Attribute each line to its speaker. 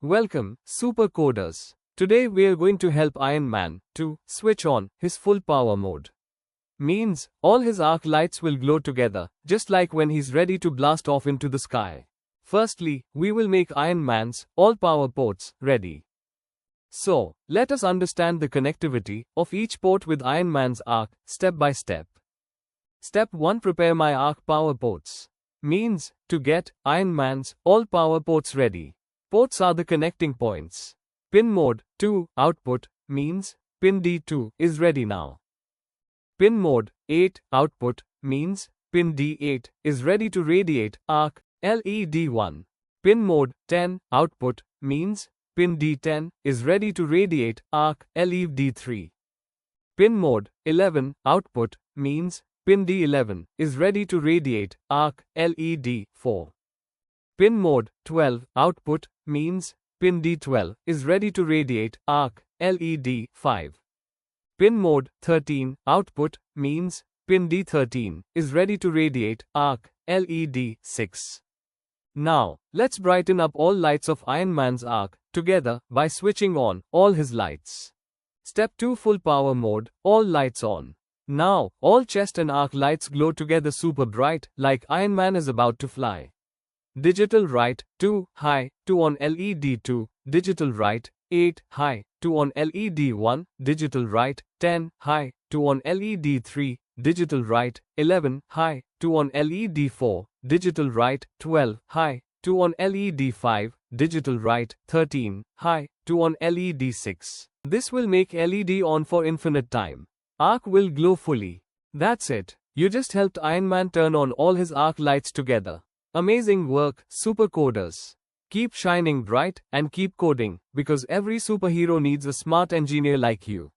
Speaker 1: Welcome, super coders. Today we are going to help Iron Man to switch on his full power mode. Means, all his arc lights will glow together, just like when he's ready to blast off into the sky. Firstly, we will make Iron Man's all power ports ready. So, let us understand the connectivity of each port with Iron Man's arc, step by step. Step 1. Prepare my arc power ports. Means, to get Iron Man's all power ports ready. Ports are the connecting points. Pin mode 2 output means pin D2 is ready now. Pin mode 8 output means pin D8 is ready to radiate arc LED1. Pin mode 10 output means pin D10 is ready to radiate arc LED3. Pin mode 11 output means pin D11 is ready to radiate arc LED4. Pin mode 12 output means pin D12 is ready to radiate arc LED5. Pin mode 13 output means pin D13 is ready to radiate arc LED6. Now, let's brighten up all lights of Iron Man's arc together by switching on all his lights. Step 2. Full power mode, all lights on. Now, all chest and arc lights glow together super bright, like Iron Man is about to fly. digitalWrite 2 high, 2 on LED2, digitalWrite 8 high, 2 on LED1, digitalWrite 10 high, 2 on LED3, digitalWrite 11 high, 2 on LED4, digitalWrite 12 high, 2 on LED5, digitalWrite 13 high, 2 on LED6. This will make LED on for infinite time. Arc will glow fully. That's it. You just helped Iron Man turn on all his arc lights together. Amazing work, super coders. Keep shining bright and keep coding, because every superhero needs a smart engineer like you.